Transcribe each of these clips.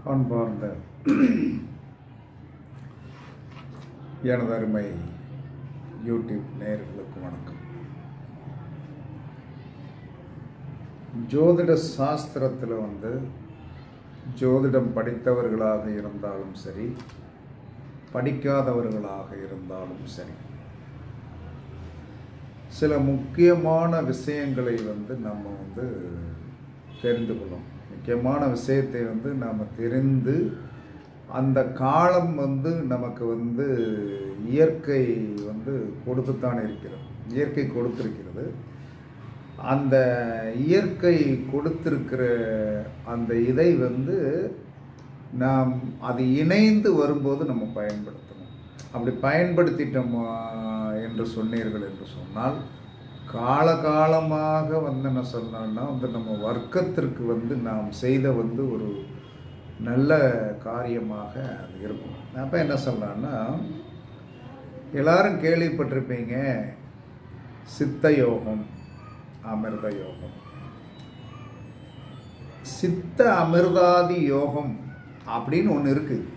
அன்பார்ந்த எனது அருமை யூடியூப் நேயர்களுக்கு வணக்கம். ஜோதிட சாஸ்திரத்தில் ஜோதிடம் படித்தவர்களாக இருந்தாலும் சரி, படிக்காதவர்களாக இருந்தாலும் சரி, சில முக்கியமான விஷயங்களை நம்ம தெரிந்து கொள்ளும். முக்கியமான விஷயத்தை நாம் தெரிந்து, அந்த காலம் நமக்கு இயற்கை கொடுத்துத்தான் இருக்கிறது. இயற்கை கொடுத்திருக்கிறது. அந்த இயற்கை கொடுத்திருக்கிற அந்த இதை நாம் அது இணைந்து வரும்போது நம்ம பயன்படுத்தணும். அப்படி பயன்படுத்திட்டோமா என்று சொன்னீர்கள் என்று சொன்னால், காலகாலமாக என்ன சொன்னோன்னா நம்ம வர்க்கத்திற்கு நாம் செய்த ஒரு நல்ல காரியமாக அது இருக்கும். அப்போ என்ன சொல்லலான்னா, எல்லாரும் கேள்விப்பட்டிருப்பீங்க சித்த யோகம், அமிர்த யோகம். சித்த அமிர்தாதி யோகம் அப்படின்னு ஒன்று இருக்குது.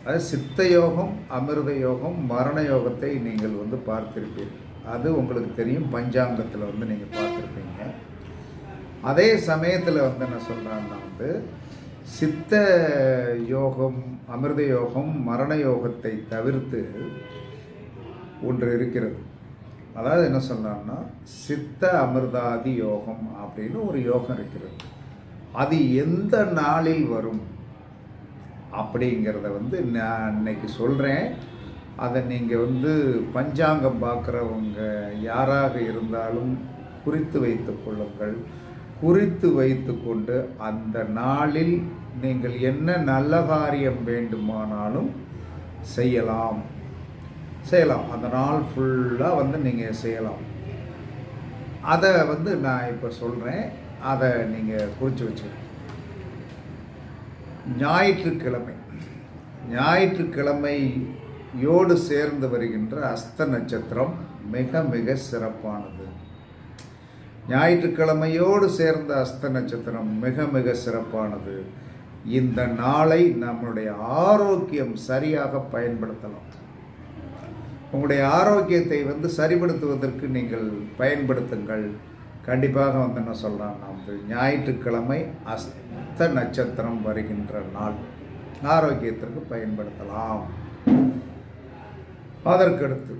அது சித்த யோகம், அமிர்த யோகம், மரண யோகத்தை நீங்கள் பார்த்திருப்பீர்கள். அது உங்களுக்கு தெரியும், பஞ்சாங்கத்தில் நீங்கள் பார்த்துருப்பீங்க. அதே சமயத்தில் என்ன சொல்கிறாங்கன்னா, சித்த யோகம், அமிர்த யோகம், மரண யோகத்தை தவிர்த்து ஒன்று இருக்கிறது. அதாவது என்ன சொன்னான்னா, சித்த அமிர்தாதி யோகம் அப்படின்னு ஒரு யோகம் இருக்கிறது. அது எந்த நாளில் வரும் அப்படிங்கிறத நான் இன்னைக்கு சொல்கிறேன். அதை நீங்கள் பஞ்சாங்கம் பார்க்குறவங்க யாராக இருந்தாலும் குறித்து வைத்து கொள்ளுங்கள். குறித்து வைத்து கொண்டு அந்த நாளில் நீங்கள் என்ன நல்ல காரியம் வேண்டுமானாலும் செய்யலாம். அந்த நாள் ஃபுல்லாக நீங்கள் செய்யலாம். அதை நான் இப்போ சொல்கிறேன். அதை நீங்கள் குறித்து வச்சுக்கணும். ஞாயிற்றுக்கிழமையோடு சேர்ந்து வருகின்ற அஸ்த நட்சத்திரம் மிக மிக சிறப்பானது. ஞாயிற்றுக்கிழமையோடு சேர்ந்த அஸ்த நட்சத்திரம் மிக மிக சிறப்பானது. இந்த நாளை நம்முடைய ஆரோக்கியம் சரியாக பயன்படுத்தலாம். உங்களுடைய ஆரோக்கியத்தை சரிபடுத்துவதற்கு நீங்கள் பயன்படுத்துங்கள். கண்டிப்பாக என்ன சொல்கிறான், ஞாயிற்றுக்கிழமை அஸ்த நட்சத்திரம் வருகின்ற நாள் ஆரோக்கியத்திற்கு பயன்படுத்தலாம். அதற்கடுத்து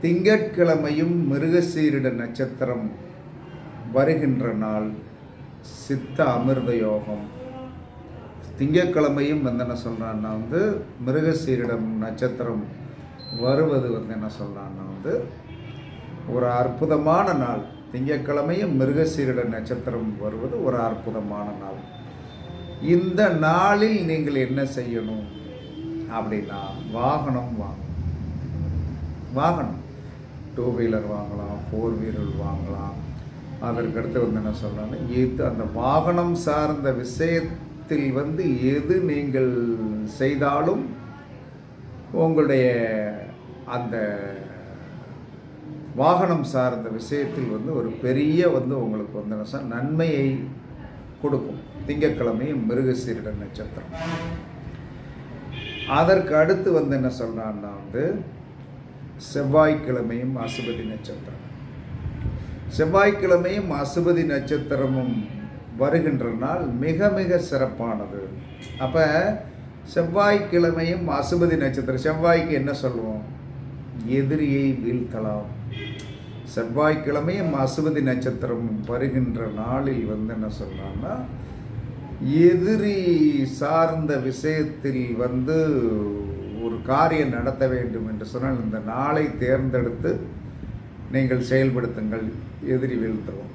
திங்கட்கிழமையும் மிருகசீரிட நட்சத்திரம் வருகின்ற நாள் சித்த அமிர்த யோகம். திங்கட்கிழமையும் என்ன சொல்கிறான்னா, மிருகசீரிடம் நட்சத்திரம் வருவது என்ன சொல்கிறான்னா, ஒரு அற்புதமான நாள். திங்கட்கிழமையும் மிருகசீரிட நட்சத்திரம் வருவது ஒரு அற்புதமான நாள். இந்த நாளில் நீங்கள் என்ன செய்யணும் அப்படின்னா, வாகனம் 2 வீலர் வாங்கலாம், 4 வீலர் வாங்கலாம். அதற்கடுத்து என்ன சொல்கிறாங்க, அந்த வாகனம் சார்ந்த விஷயத்தில் எது நீங்கள் செய்தாலும் உங்களுடைய அந்த வாகனம் சார்ந்த விஷயத்தில் ஒரு பெரிய உங்களுக்கு நன்மையை கொடுக்கும். திங்கட்கிழமையும் மிருகசீரிட நட்சத்திரம். அதற்கு அடுத்து என்ன சொல்கிறான்னா, செவ்வாய்க்கிழமையும் அசுபதி நட்சத்திரம். செவ்வாய்க்கிழமையும் அசுபதி நட்சத்திரமும் வருகின்ற நாள் மிக மிக சிறப்பானது. அப்போ செவ்வாய்க்கிழமையும் அசுபதி நட்சத்திரம், செவ்வாய்க்கு என்ன சொல்லுவோம், எதிரியை வீழ்த்தலாம். செவ்வாய்க்கிழமையும் அசுபதி நட்சத்திரம் வருகின்ற நாளில் என்ன சொல்லலாம்னா, எதிரி சார்ந்த விஷயத்தில் ஒரு காரியம் நடத்த வேண்டும் என்று சொன்னால் இந்த நாளை தேர்ந்தெடுத்து நீங்கள் செயல்படுத்துங்கள். எதிரி வீழ்த்துவோம்,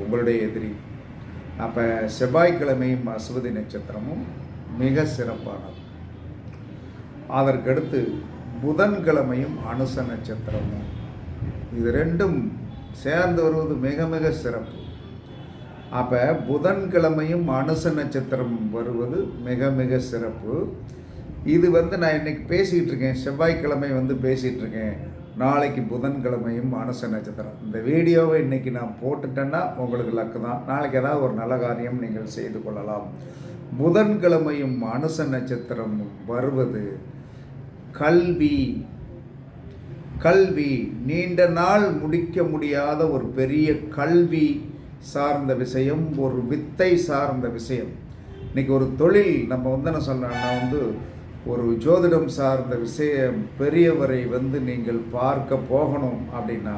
உங்களுடைய எதிரி. அப்போ செவ்வாய்க்கிழமையும் அசுபதி நட்சத்திரமும் மிக சிறப்பானது. அதற்கடுத்து புதன்கிழமையும் அனுச நட்சத்திரமும், இது ரெண்டும் சேர்ந்து வருவது மிக மிக சிறப்பு. அப்போ புதன்கிழமையும் அனுச நட்சத்திரம் வருவது மிக மிக சிறப்பு. இது நான் இன்னைக்கு பேசிகிட்டு இருக்கேன், செவ்வாய்க்கிழமை பேசிகிட்டு இருக்கேன். நாளைக்கு புதன்கிழமையும் அனுச நட்சத்திரம். இந்த வீடியோவை இன்றைக்கி நான் போட்டுட்டேன்னா உங்களுக்கு லக்கு தான். நாளைக்கு ஏதாவது ஒரு நல்ல காரியம் நீங்கள் செய்து கொள்ளலாம். புதன்கிழமையும் அனுச நட்சத்திரம் வருவது கல்வி. கல்வி நீண்ட நாள் முடிக்க முடியாத ஒரு பெரிய கல்வி சார்ந்த விஷயம், ஒரு வித்தை சார்ந்த விஷயம். இன்றைக்கி ஒரு தொழில் நம்ம என்ன சொல்லணும்னா ஒரு ஜோதிடம் சார்ந்த விஷயம் பெரியவரை நீங்கள் பார்க்க போகணும் அப்படின்னா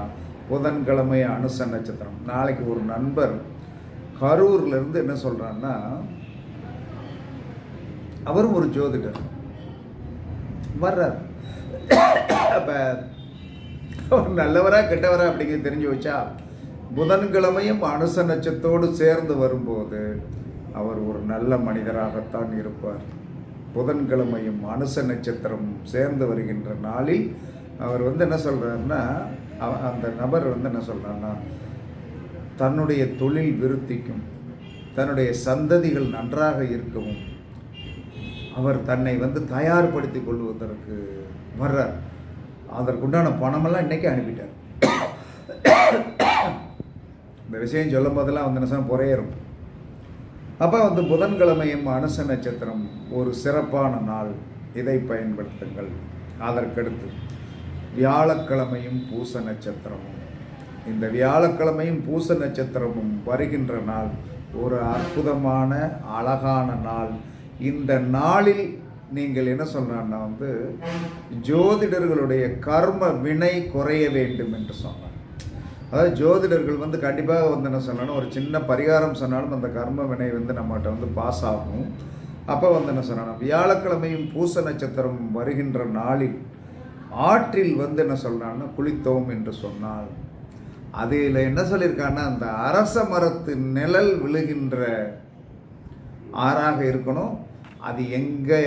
புதன்கிழமை அனுச நட்சத்திரம். நாளைக்கு ஒரு நண்பர் கரூர்லேருந்து என்ன சொல்கிறான்னா, அவரும் ஒரு ஜோதிடர் வர்றார். அப்போ அவர் நல்லவரா கெட்டவரா அப்படிங்கிறது தெரிஞ்சு வச்சா புதன்கிழமையும் அனுச நட்சத்திரத்தோடு சேர்ந்து வரும்போது அவர் ஒரு நல்ல மனிதராகத்தான் இருப்பார். புதன்கிழமையும் அனுச நட்சத்திரம் சேர்ந்து வருகின்ற நாளில் அவர் என்ன சொல்கிறாருன்னா, அந்த நபர் என்ன சொல்கிறாருன்னா, தன்னுடைய தொழில் விருத்திக்கும் தன்னுடைய சந்ததிகள் நன்றாக இருக்கவும் அவர் தன்னை தயார்படுத்தி கொள்வதற்கு வர்றார். அதற்குண்டான பணமெல்லாம் இன்றைக்கி அனுப்பிட்டார். இந்த விஷயம் சொல்லும் போதெல்லாம் என்ன புறையேறும். அப்போ புதன்கிழமையும் அனுச நட்சத்திரம் ஒரு சிறப்பான நாள், இதை பயன்படுத்துங்கள். அதற்கடுத்து வியாழக்கிழமையும் பூச நட்சத்திரமும், இந்த வியாழக்கிழமையும் பூச நட்சத்திரமும் வருகின்ற நாள் ஒரு அற்புதமான அழகான நாள். இந்த நாளில் நீங்கள் என்ன சொன்னா ஜோதிடர்களுடைய கர்ம வினை குறைய வேண்டும் என்று சொன்னார். அதாவது ஜோதிடர்கள் கண்டிப்பாக என்ன சொன்னாலும் ஒரு சின்ன பரிகாரம் சொன்னாலும் அந்த கர்ம வினை நம்மகிட்ட பாஸ் ஆகும். அப்போ என்ன சொன்னாலும் வியாழக்கிழமையும் பூச நட்சத்திரம் வருகின்ற நாளில் ஆற்றில் என்ன சொல்கிறான்னா குளித்தோம் என்று சொன்னால், அதில் என்ன சொல்லியிருக்காங்கன்னா அந்த அரச மரத்து நிழல் விழுகின்ற ஆறாக இருக்கணும். அது எங்கே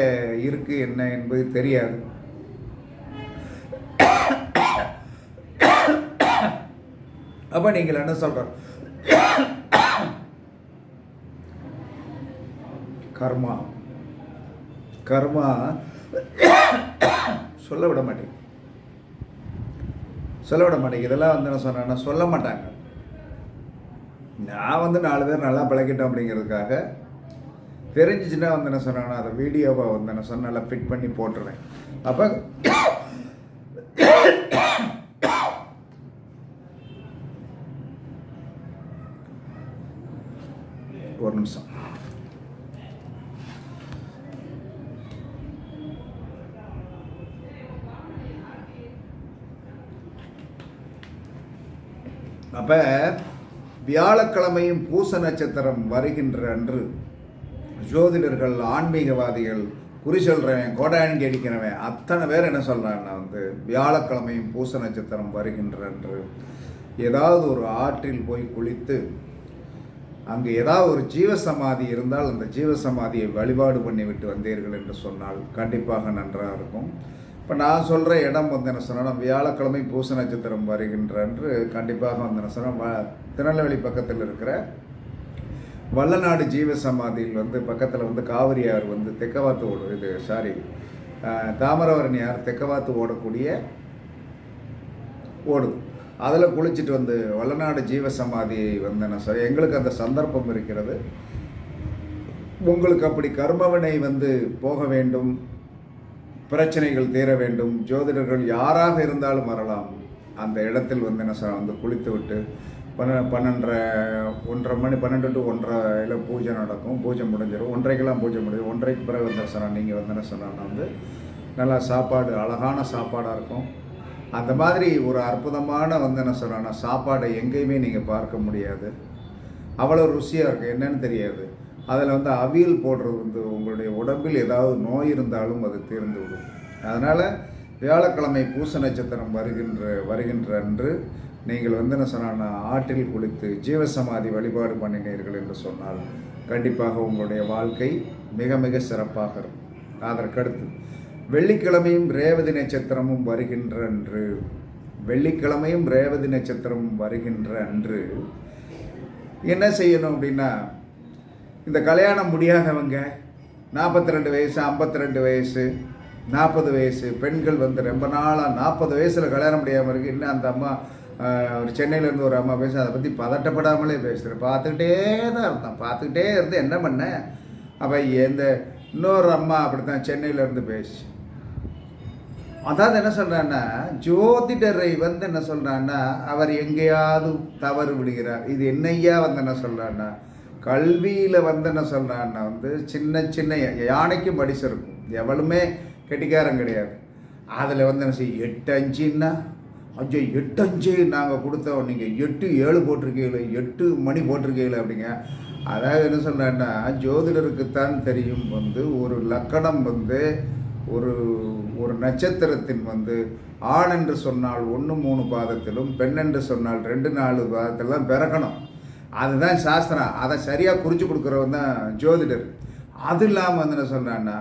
இருக்கு என்ன என்பது தெரியாது. அப்போ நீங்கள் என்ன சொல்ற, கர்மா கர்மா சொல்ல விட மாட்டேங்குது. இதெல்லாம் என்ன சொன்னா சொல்ல மாட்டாங்க. நான் 4 பேர் நல்லா பழகிட்டோம் அப்படிங்கிறதுக்காக தெரிஞ்சிச்சுன்னா என்ன சொன்னாங்கன்னா அதை வீடியோவை என்ன சொன்ன நல்லா ஃபிட் பண்ணி போட்டுறேன். அப்போ ஒரு நிமிஷம். அப்போ வியாழக்கிழமையும் பூச நட்சத்திரம் வருகின்ற அன்று ஜோதிடர்கள், ஆன்மீகவாதிகள், குறி சொல்கிறவன், கோடாயன் அடிக்கிறவன் அத்தனை பேர் என்ன சொல்கிறாங்கன்னா வியாழக்கிழமையும் பூச நட்சத்திரம் வருகின்ற அன்று ஏதாவது ஒரு ஆற்றில் போய் குளித்து அங்கே ஏதாவது ஒரு ஜீவசமாதி இருந்தால் அந்த ஜீவசமாதியை வழிபாடு பண்ணி விட்டு வந்தீர்கள் என்று சொன்னால் கண்டிப்பாக நன்றாக இருக்கும். இப்போ நான் சொல்கிற இடம் என்ன சொன்னால் வியாழக்கிழமை பூச நட்சத்திரம் வருகின்ற அன்று கண்டிப்பாக என்ன சொன்னால் திருநெல்வேலி பக்கத்தில் இருக்கிற வல்லநாடு ஜீவசமாதியில் பக்கத்தில் காவிரியார் தெக்கவாத்து தாமிரவரணியார் தெக்கவாத்து ஓடக்கூடிய ஓடுது. அதில் குளிச்சுட்டு வல்லநாடு ஜீவசமாதியை என்ன சொல்ல எங்களுக்கு அந்த சந்தர்ப்பம் இருக்கிறது. உங்களுக்கு அப்படி கர்மவினை போக வேண்டும், பிரச்சனைகள் தீர வேண்டும், ஜோதிடர்கள் யாராக இருந்தாலும் வரலாம். அந்த இடத்தில் என்ன சொல்ல குளித்து விட்டு 1:30 மணி 12 to 1:30 பூஜை நடக்கும். பூஜை முடிஞ்சிடும். 1:30க்கெல்லாம் பூஜை முடியும். 1:30க்கு பிறகு சொன்னால் நீங்கள் என்ன சொன்னால் நல்லா சாப்பாடு, அழகான சாப்பாடாக இருக்கும். அந்த மாதிரி ஒரு அற்புதமான என்ன சொல்கிறேன்னா சாப்பாடை எங்கேயுமே நீங்கள் பார்க்க முடியாது. அவ்வளோ ருசியாக இருக்குது, என்னன்னு தெரியாது. அதில் அவியல் போடுறது உங்களுடைய உடம்பில் ஏதாவது நோய் இருந்தாலும் அது தீர்ந்து விடும். அதனால் வியாழக்கிழமை பூச நட்சத்திரம் வருகின்ற அன்று நீங்கள் என்ன சொன்னால் ஆற்றில் குளித்து ஜீவசமாதி வழிபாடு பண்ணினீர்கள் என்று சொன்னால் கண்டிப்பாக உங்களுடைய வாழ்க்கை மிக மிக சிறப்பாக இருக்கும். அதற்கடுத்து வெள்ளிக்கிழமையும் ரேவதி நட்சத்திரமும் வருகின்ற அன்று என்ன செய்யணும் அப்படின்னா, இந்த கல்யாணம் முடியாதவங்க 42 வயசு, 52 வயசு, 40 வயசு பெண்கள் ரொம்ப நாளாக 40 வயசில் கல்யாணம் முடியாமல் இருக்குது. இன்னும் அந்த அம்மா ஒரு சென்னையிலேருந்து ஒரு அம்மா பேச அதை பற்றி பதட்டப்படாமலே பேசுகிறேன். பார்த்துக்கிட்டே இருந்து என்ன பண்ணேன், அப்போ இந்த இன்னொரு அம்மா அப்படித்தான் சென்னையிலேருந்து பேசி, அதாவது என்ன சொல்கிறான்னா, ஜோதிடரை வந்து என்ன சொல்கிறான்னா அவர் எங்கேயாவது தவறு விடுகிறார். இது என்னையா வந்து என்ன சொல்கிறான்னா, கல்வியில் வந்து என்ன சொல்கிறான்னா வந்து சின்ன சின்ன யானைக்கும் படிச்சு இருக்கும், எவளுமே கெட்டிக்காரம் கிடையாது. அதில் வந்து என்ன செய்ய 8-5ன்னா 8-5 நாங்கள் கொடுத்தோம், நீங்கள் 8-7 போட்டிருக்கீங்களே, 8 மணி போட்டிருக்கீங்களே அப்படிங்க. அதாவது என்ன சொல்கிறேன்னா, ஜோதிடருக்குத்தான் தெரியும் வந்து ஒரு லக்கணம் வந்து ஒரு நட்சத்திரத்தின் வந்து ஆண் என்று சொன்னால் 1-3 பாதத்திலும், பெண் என்று சொன்னால் 2-4 பாதத்திலும் பிறக்கணும். அதுதான் சாஸ்திரம். அதை சரியாக குறித்து கொடுக்குறவன் தான் ஜோதிடர். அது இல்லாமல் வந்து என்ன சொல்கிறான்னா,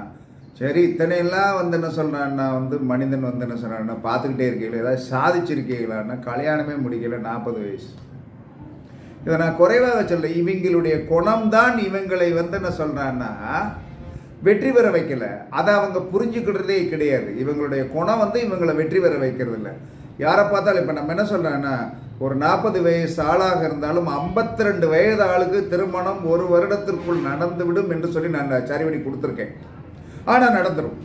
சரி இத்தனையெல்லாம் வந்து என்ன சொல்கிறான்னா வந்து மனிதன் வந்து என்ன சொல்கிறான்னா பார்த்துக்கிட்டே இருக்கீங்களா, ஏதாவது சாதிச்சிருக்கீங்களான்னா கல்யாணமே முடிக்கல 40 வயசு. இதை நான் குறைவாக சொல்ல, இவங்களுடைய குணம்தான் இவங்களை வந்து என்ன சொல்கிறான்னா வெற்றி பெற வைக்கல. அதை அவங்க புரிஞ்சுக்கிட்டதே கிடையாது. இவங்களுடைய குணம் வந்து இவங்களை வெற்றி பெற வைக்கிறது இல்லை. யாரை பார்த்தாலும் இப்போ நம்ம என்ன சொல்கிறோன்னா, ஒரு 40 வயசு ஆளாக இருந்தாலும் 52 வயது ஆளுக்கு திருமணம் 1 வருடத்திற்குள் நடந்துவிடும் என்று சொல்லி நான் சரிவடி கொடுத்துருக்கேன். ஆனால் நடந்துடும்.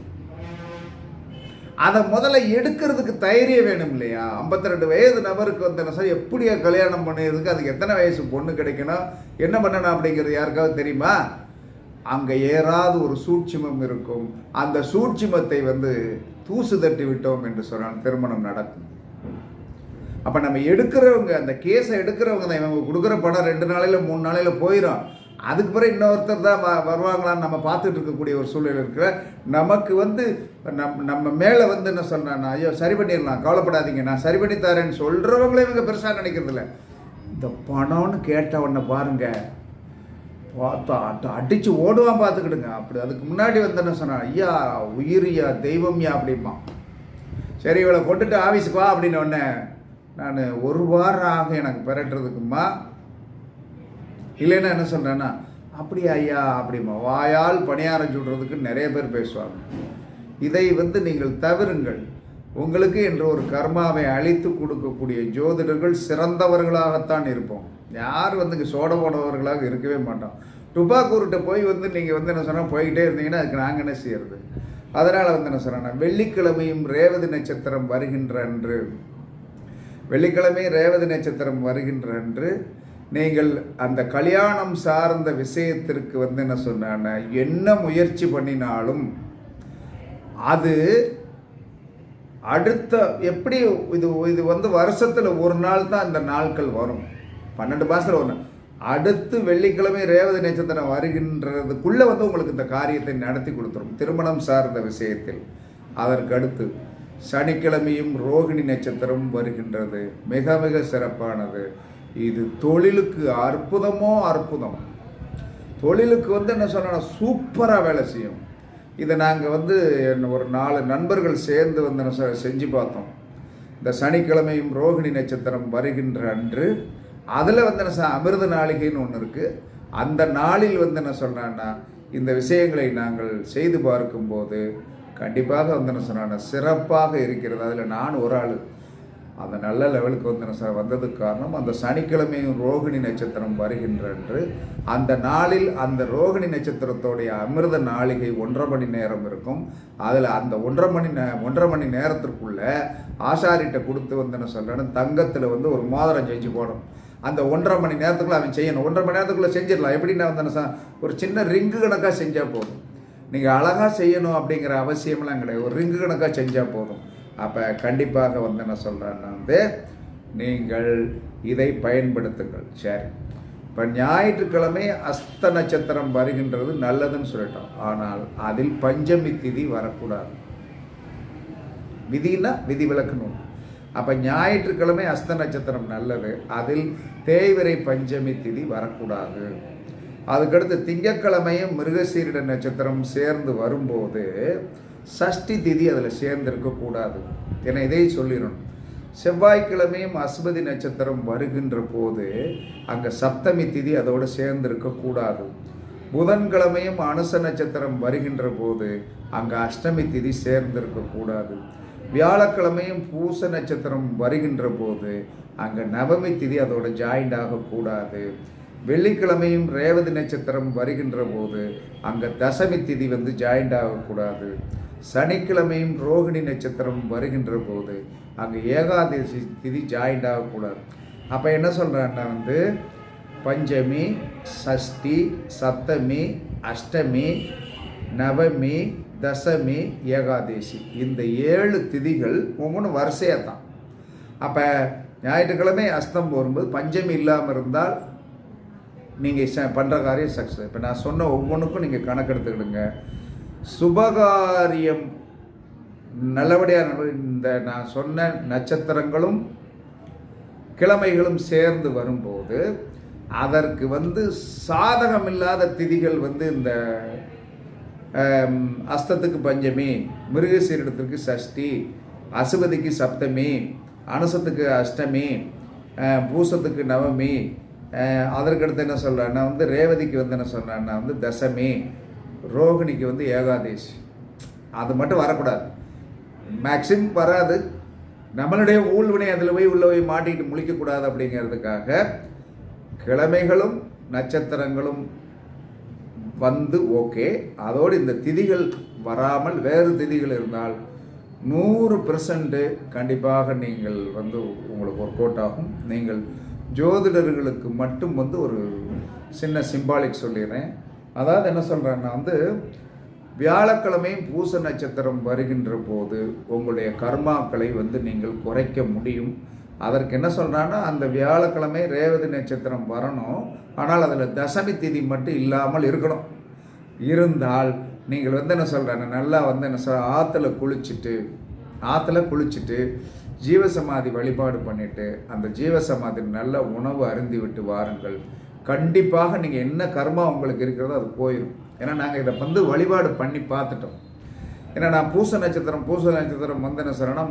அதை முதல்ல எடுக்கிறதுக்கு தைரியம் வேணும் இல்லையா? 52 வயது நபருக்கு வந்து என்ன சார் எப்படியா கல்யாணம் பண்ணுறதுக்கு அதுக்கு எத்தனை வயசு பொண்ணு கிடைக்கணும், என்ன பண்ணணும் அப்படிங்கிறது யாருக்காவது தெரியுமா? அங்கே ஏறாவது ஒரு சூட்சுமம் இருக்கும். அந்த சூட்சுமத்தை வந்து தூசு தட்டி விட்டோம் என்று சொன்னால் திருமணம் நடக்கும். அப்போ நம்ம எடுக்கிறவங்க, அந்த கேஸை எடுக்கிறவங்க தான். இவங்க கொடுக்குற படம் 2 நாளையில் 3 நாளையில் போயிடும். அதுக்கு பிறகு இன்னொருத்தர் தான் வருவாங்களான்னு நம்ம பார்த்துட்டு இருக்கக்கூடிய ஒரு சூழ்நிலை இருக்கிற நமக்கு வந்து நம்ம மேலே வந்து என்ன சொல்கிறேன்னா, ஐயோ சரி பண்ணிடலாம், கவலைப்படாதீங்க, நான் சரி பண்ணி தரேன்னு சொல்கிறவங்களே இவங்க பெருசாக நினைக்கிறதில்ல. இந்த பணம்னு கேட்ட உடனே பாருங்க பார்த்தா அடித்து ஓடுவான், பார்த்துக்கிடுங்க. அப்படி அதுக்கு முன்னாடி வந்து என்ன சொன்னான், ஐயா உயிரியா தெய்வம்யா அப்படிமா. சரி இவளை கொண்டுட்டு ஆஃபீஸுக்கு வா அப்படின்னு உடனே நான் 1 வாரம் ஆகும் எனக்கு பெறட்டுறதுக்குமா, இல்லைன்னா என்ன சொல்கிறேன்னா அப்படியா ஐயா அப்படிமா. வாயால் பணியாரம் சுடுறதுக்கு நிறைய பேர் பேசுவாங்க. இதை வந்து நீங்கள் தவிருங்கள். உங்களுக்கு என்று ஒரு கர்மாவை அழித்து கொடுக்கக்கூடிய ஜோதிடர்கள் சிறந்தவர்களாகத்தான் இருப்போம். யார் வந்து இங்கே சோட போனவர்களாக இருக்கவே மாட்டோம். துப்பாக்கூர்கிட்ட போய் வந்து நீங்கள் வந்து என்ன சொன்னால் போய்கிட்டே இருந்தீங்கன்னா அதுக்கு நாங்கள் என்ன செய்யறது? அதனால் வந்து என்ன சொன்னேன்னா, வெள்ளிக்கிழமையும் ரேவதி நட்சத்திரம் வருகின்ற அன்று, வெள்ளிக்கிழமை ரேவதி நட்சத்திரம் வருகின்ற அன்று நீங்கள் அந்த கல்யாணம் சார்ந்த விஷயத்திற்கு வந்து என்ன சொன்னான்னா, என்ன முயற்சி பண்ணினாலும் அது அடுத்த எப்படி இது வந்து வருஷத்தில் 1 நாள் தான் இந்த நாட்கள் வரும். 12 மாதத்தில் 1 நாள். அடுத்து வெள்ளிக்கிழமை ரேவதி நட்சத்திரம் வருகின்றதுக்குள்ளே வந்து உங்களுக்கு இந்த காரியத்தை நடத்தி கொடுத்துரும் திருமணம் சார்ந்த விஷயத்தில். அதற்கு அடுத்து சனிக்கிழமையும் ரோகிணி நட்சத்திரம் வருகின்றது. மிக மிக சிறப்பானது. இது தொழிலுக்கு அற்புதமோ அற்புதம். தொழிலுக்கு வந்து என்ன சொன்னால் சூப்பராக வேலை செய்யும். இதை நாங்கள் வந்து ஒரு 4 நண்பர்கள் சேர்ந்து வந்து செஞ்சு பார்த்தோம். இந்த சனிக்கிழமையும் ரோகிணி நட்சத்திரம் வருகின்ற அன்று அதில் வந்து என்ன அமிர்த நாளிகைன்னு ஒன்று இருக்குது. அந்த நாளில் வந்து என்ன சொல்கிறேன்னா, இந்த விஷயங்களை நாங்கள் செய்து பார்க்கும்போது கண்டிப்பாக வந்து என்ன சொன்னான்னா சிறப்பாக இருக்கிறது. அதில் நான் ஒரு ஆள் அந்த நல்ல லெவலுக்கு வந்து என்ன வந்ததுக்கு காரணம் அந்த சனிக்கிழமையும் ரோகிணி நட்சத்திரம் வருகின்ற அன்று அந்த நாளில் அந்த ரோகிணி நட்சத்திரத்தோடைய அமிர்த நாளிகை 1.5 மணி நேரம் இருக்கும். அதில் அந்த 1.5 மணி நேரத்திற்குள்ள ஆசாரிட்ட கொடுத்து வந்து என்ன சொல்கிறேன்னா தங்கத்தில் வந்து ஒரு மோதிரம் செஞ்சு போடணும். அந்த 1.5 மணி நேரத்துக்குள்ளே அவன் செய்யணும். 1.5 மணி நேரத்துக்குள்ளே செஞ்சிடலாம். எப்படின்னா வந்து ஒரு சின்ன ரிங்கு கணக்காக செஞ்சால் போதும். நீங்கள் அழகாக செய்யணும் அப்படிங்கிற அவசியமெல்லாம் கிடையாது. ஒரு ரிங்கு கணக்காக செஞ்சால் போதும். அப்போ கண்டிப்பாக வந்து என்ன சொல்கிறேன்னா வந்து நீங்கள் இதை பயன்படுத்துங்கள். சரி, இப்போ ஞாயிற்றுக்கிழமை அஸ்த நட்சத்திரம் வருகின்றது நல்லதுன்னு சொல்லிட்டோம். ஆனால் அதில் பஞ்சமி திதி வரக்கூடாது. விதினா விதி விலக்கணும். அப்போ ஞாயிற்றுக்கிழமை அஸ்த நட்சத்திரம் நல்லது, அதில் தேய்விரை பஞ்சமி திதி வரக்கூடாது. அதுக்கடுத்து திங்கட்கிழமையும் மிருகசீரிட நட்சத்திரம் சேர்ந்து வரும்போது சஷ்டி திதி அதில் சேர்ந்திருக்கக்கூடாது. ஏன்னா இதை சொல்லிடணும். செவ்வாய்க்கிழமையும் அஸ்வதி நட்சத்திரம் வருகின்ற போது அங்கே சப்தமி திதி அதோடு சேர்ந்திருக்கக்கூடாது. புதன்கிழமையும் அனுச நட்சத்திரம் வருகின்ற போது அங்கே அஷ்டமி திதி சேர்ந்திருக்கக்கூடாது. வியாழக்கிழமையும் பூச நட்சத்திரம் வருகின்ற போது அங்கே நவமி திதி அதோட ஜாயிண்ட் ஆகக்கூடாது. வெள்ளிக்கிழமையும் ரேவதி நட்சத்திரம் வருகின்ற போது அங்கே தசமி திதி வந்து ஜாயிண்ட் ஆகக்கூடாது. சனிக்கிழமையும் ரோகிணி நட்சத்திரம் வருகின்ற போது அங்கே ஏகாதசி திதி ஜாயிண்ட் ஆகக்கூடாது. அப்போ என்ன சொல்கிறான்னா வந்து பஞ்சமி, சஷ்டி, சப்தமி, அஷ்டமி, நவமி, தசமி, ஏகாதசி இந்த 7 திதிகள் ஒவ்வொன்றும் வரிசையாக தான். அப்போ ஞாயிற்றுக்கிழமை அஸ்தம் வரும்போது பஞ்சமி இல்லாமல் இருந்தால் நீங்கள் பண்ணுற காரியம் சக்ஸஸ். இப்போ நான் சொன்ன ஒவ்வொன்றுக்கும் நீங்கள் கணக்கெடுத்துக்கிடுங்க. சுபகாரியம் நல்லபடியாக இந்த நான் சொன்ன நட்சத்திரங்களும் கிழமைகளும் சேர்ந்து வரும்போது அதற்கு வந்து சாதகம் இல்லாத திதிகள் வந்து இந்த அஸ்தத்துக்கு பஞ்சமி, மிருகசீரிடத்திற்கு சஷ்டி, அசுபதிக்கு சப்தமி, அனுசத்துக்கு அஷ்டமி, பூசத்துக்கு நவமி, அதற்கடுத்து என்ன சொல்கிறேன்னா வந்து ரேவதிக்கு வந்து என்ன சொல்கிறேன்னா வந்து தசமி, ரோகிணிக்கு வந்து ஏகாதசி. அது மட்டும் வரக்கூடாது, மேக்சிமம் வராது. நம்மளுடைய ஊழ்வினை அதில் போய் உள்ள போய் மாட்டிக்கிட்டு முழிக்கக்கூடாது அப்படிங்கிறதுக்காக கிழமைகளும் நட்சத்திரங்களும் வந்து ஓகே. அதோடு இந்த திதிகள் வராமல் வேறு திதிகள் இருந்தால் 100% கண்டிப்பாக நீங்கள் வந்து உங்களுக்கு ஒர்க் அவுட் ஆகும். நீங்கள் ஜோதிடர்களுக்கு மட்டும் வந்து ஒரு சின்ன சிம்பாலிக் சொல்லிடுறேன். அதாவது என்ன சொல்கிறேன்னா வந்து வியாழக்கிழமையும் பூச நட்சத்திரம் வருகின்ற போது உங்களுடைய கர்மாக்களை வந்து நீங்கள் குறைக்க முடியும். அதற்கு என்ன சொல்கிறான்னா அந்த வியாழக்கிழமை ரேவதி நட்சத்திரம் வரணும், ஆனால் அதில் தசமி திதி மட்டும் இல்லாமல் இருக்கணும். இருந்தால் நீங்கள் வந்து என்ன சொல்கிறாங்க, நல்லா வந்து என்ன ஆற்றுல குளிச்சுட்டு ஜீவசமாதி வழிபாடு பண்ணிவிட்டு அந்த ஜீவசமாதி நல்ல உணவு அருந்தி விட்டு வாருங்கள். கண்டிப்பாக நீங்கள் என்ன கர்மா உங்களுக்கு இருக்கிறதோ அது போயிடும். ஏன்னா நாங்கள் இதை வந்து வழிபாடு பண்ணி பார்த்துட்டோம். ஏன்னா நான் பூச நட்சத்திரம் வந்து என்ன சொல்கிறேன்னா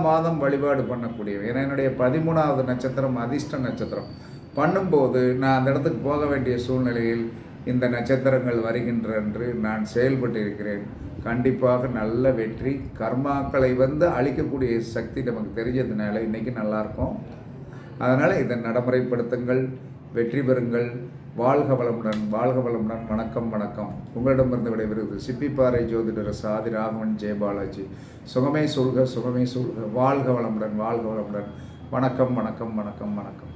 மாதம் வழிபாடு பண்ணக்கூடியது. ஏன்னா என்னுடைய 13வது நட்சத்திரம் அதிர்ஷ்ட நட்சத்திரம் பண்ணும்போது நான் அந்த இடத்துக்கு போக வேண்டிய சூழ்நிலையில் இந்த நட்சத்திரங்கள் வருகின்ற என்று நான் செயல்பட்டு இருக்கிறேன். கண்டிப்பாக நல்ல வெற்றி. கர்மாக்களை வந்து அழிக்கக்கூடிய சக்தி நமக்கு தெரிஞ்சதுனால இன்றைக்கி நல்லாயிருக்கும். அதனால் இதை நடைமுறைப்படுத்துங்கள், வெற்றி பெறுங்கள். வாழ்க வளமுடன், வாழ்க வளமுடன். வணக்கம் வணக்கம். உங்களிடமிருந்து விடைபெறுவது சிப்பிப்பாறை ஜோதிடர் சாதி ராகவன் ஜெயபாலாஜி. சுகமே சொல்க, சுகமே சொல்க. வாழ்க வளமுடன், வாழ்க வளமுடன். வணக்கம் வணக்கம் வணக்கம் வணக்கம்.